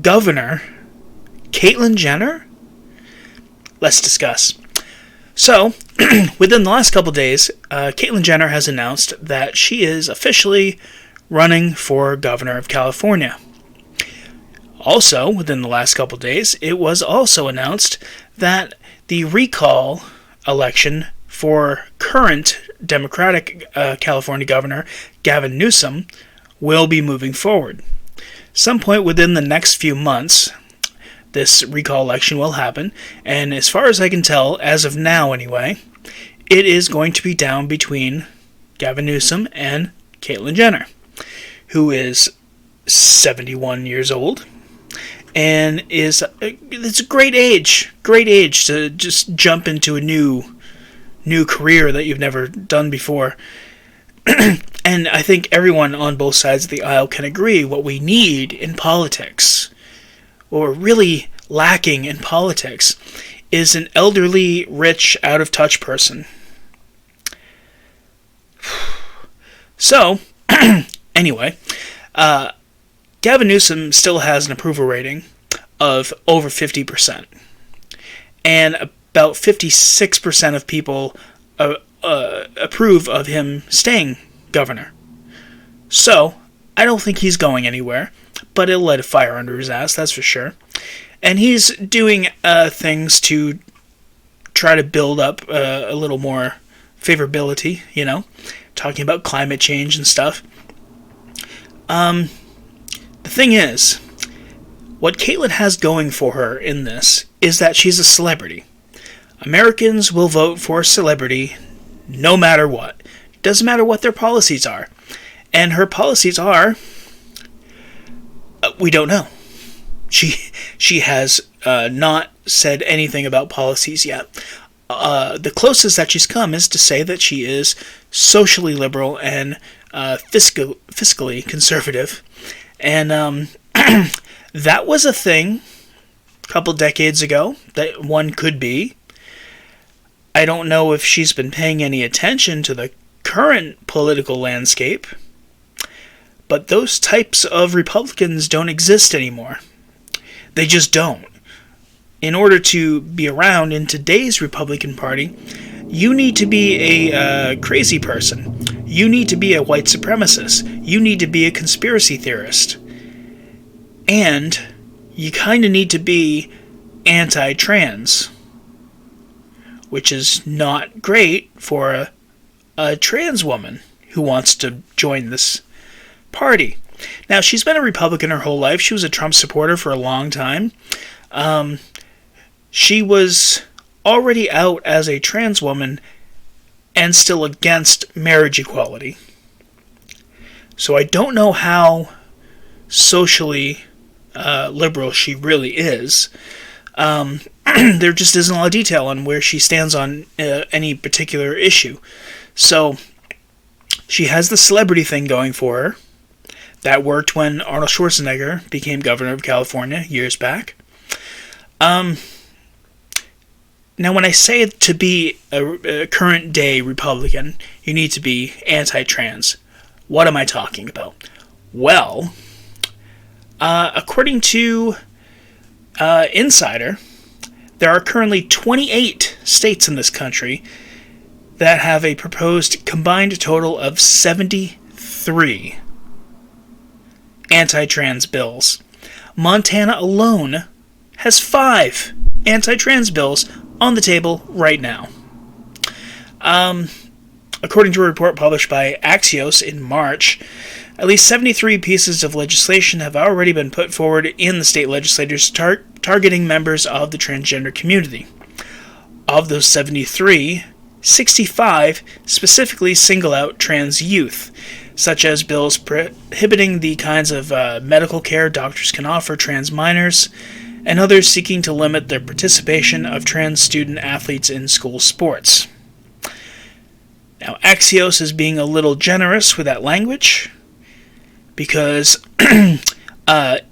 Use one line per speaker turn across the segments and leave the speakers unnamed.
Governor Caitlyn Jenner? Let's discuss. So, within the last couple days, Caitlyn Jenner has announced that she is officially running for governor of California. Also, within the last couple days, it was also announced that the recall election for current Democratic California Governor Gavin Newsom will be moving forward. Some point within the next few months, this recall election will happen, and as far as I can tell, as of now anyway, it is going to be down between Gavin Newsom and Caitlyn Jenner, who is 71 years old, and it's a great age to just jump into a new career that you've never done before. And I think everyone on both sides of the aisle can agree what we need in politics, or really lacking in politics, is an elderly, rich, out-of-touch person. So, anyway, Gavin Newsom still has an approval rating of over 50%. And about 56% of people approve of him staying governor. So, I don't think he's going anywhere, but it'll light a fire under his ass, that's for sure. And he's doing things to try to build up a little more favorability, talking about climate change and stuff. The thing is, what Caitlyn has going for her in this is that she's a celebrity. Americans will vote for a celebrity no matter what. It doesn't matter what their policies are. And her policies are, we don't know. She has not said anything about policies yet. The closest that she's come is to say that she is socially liberal and fiscally conservative. And that was a thing a couple decades ago that one could be. I don't know if she's been paying any attention to the current political landscape, but those types of Republicans don't exist anymore. They just don't. In order to be around in today's Republican Party, you need to be a crazy person. You need to be a white supremacist. You need to be a conspiracy theorist. And you kind of need to be anti-trans, which is not great for a trans woman who wants to join this party. Now, she's been a Republican her whole life. She was a Trump supporter for a long time. She was already out as a trans woman and still against marriage equality. So I don't know how socially liberal she really is. There just isn't a lot of detail on where she stands on any particular issue. So she has the celebrity thing going for her. That worked when Arnold Schwarzenegger became governor of California years back. Now, when I say to be a current-day Republican, you need to be anti-trans. What am I talking about? Well, according to Insider, there are currently 28 states in this country that have a proposed combined total of 73 anti-trans bills. Montana alone has 5 anti-trans bills on the table right now. According to a report published by Axios in March, at least 73 pieces of legislation have already been put forward in the state legislatures targeting members of the transgender community. Of those 73, 65 specifically single out trans youth, such as bills prohibiting the kinds of medical care doctors can offer trans minors, and others seeking to limit the participation of trans student athletes in school sports. Now, Axios is being a little generous with that language, because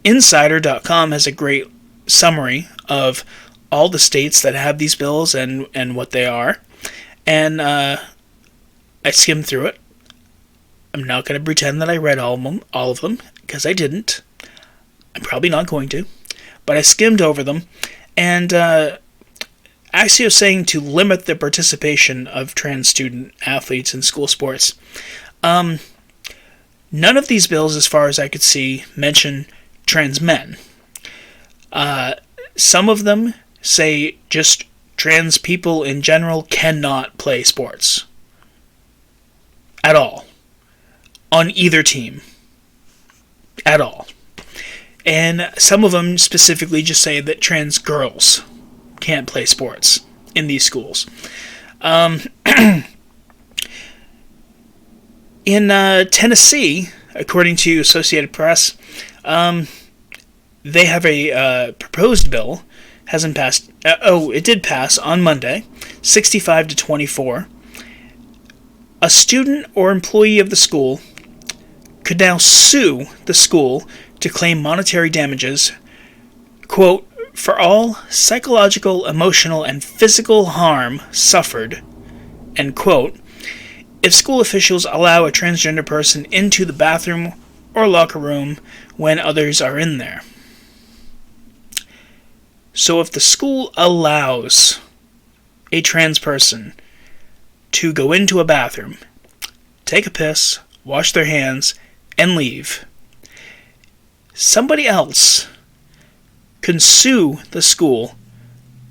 Insider.com has a great summary of all the states that have these bills and what they are. And I skimmed through it. I'm not going to pretend that I read all of them, because I didn't. I'm probably not going to. but I skimmed over them, and Axio is saying to limit the participation of trans student athletes in school sports. None of these bills, as far as I could see, mention trans men. Some of them say just trans people in general cannot play sports. At all. On either team. At all. And some of them specifically just say that trans girls can't play sports in these schools. In Tennessee, according to Associated Press, they have a proposed bill. Hasn't passed. It did pass on Monday, 65 to 24. A student or employee of the school could now sue the school to claim monetary damages, quote, for all psychological, emotional, and physical harm suffered, end quote, if school officials allow a transgender person into the bathroom or locker room when others are in there. So if the school allows a trans person to go into a bathroom, take a piss, wash their hands, and leave, somebody else can sue the school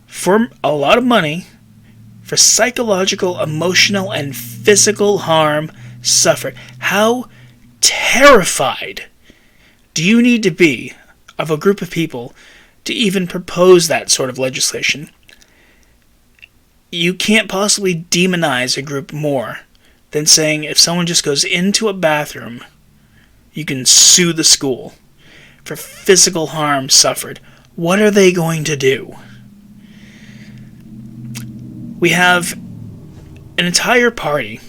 for a lot of money for psychological, emotional, and physical harm suffered. How terrified do you need to be of a group of people to even propose that sort of legislation? You can't possibly demonize a group more than saying if someone just goes into a bathroom, you can sue the school for physical harm suffered. What are they going to do? We have an entire party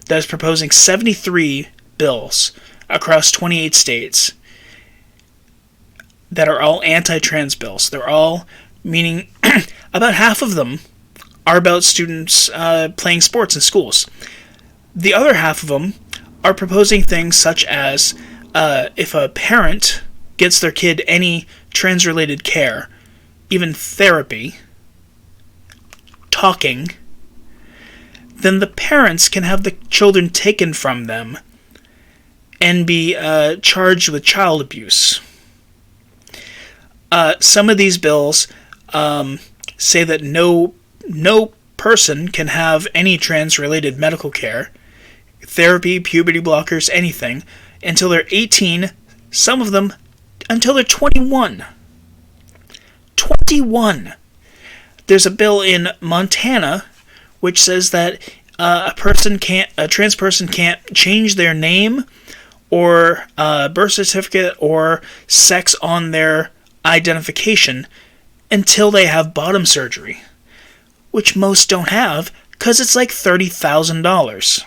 that is proposing 73 bills across 28 states that are all anti-trans bills. They're all, meaning about half of them are about students playing sports in schools. The other half of them are proposing things such as if a parent gets their kid any trans-related care, even therapy, talking, then the parents can have the children taken from them and be charged with child abuse. Some of these bills say that no person can have any trans-related medical care, therapy, puberty blockers, anything, until they're 18, some of them until they're 21. 21! There's a bill in Montana which says that a trans person can't change their name or birth certificate or sex on their identification until they have bottom surgery, which most don't have because it's like $30,000.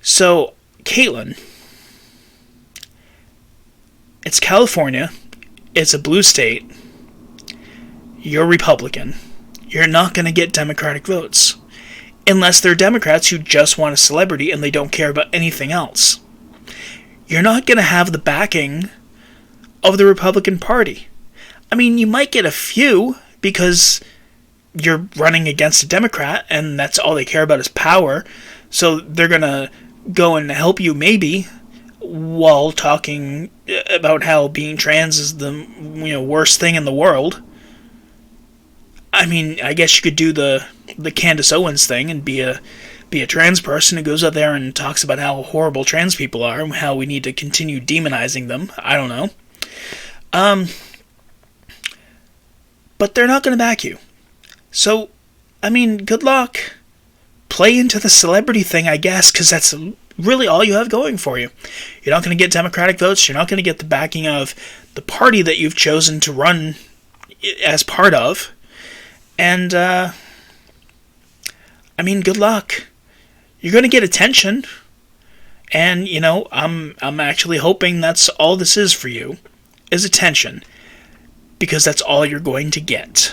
So, Caitlyn, it's California, it's a blue state, you're Republican, you're not going to get Democratic votes, unless they're Democrats who just want a celebrity and they don't care about anything else. You're not going to have the backing of the Republican Party. I mean, you might get a few because you're running against a Democrat and that's all they care about is power, so they're going to go and help you maybe while talking about how being trans is the worst thing in the world. I mean, I guess you could do the Candace Owens thing and be a trans person who goes out there and talks about how horrible trans people are and how we need to continue demonizing them. I don't know. But they're not going to back you. So, I mean, good luck. Play into the celebrity thing, I guess, because that's really all you have going for you. You're not going to get Democratic votes. You're not going to get the backing of the party that you've chosen to run as part of. And, I mean, good luck. You're going to get attention. And, I'm actually hoping that's all this is for you, is attention. Because that's all you're going to get.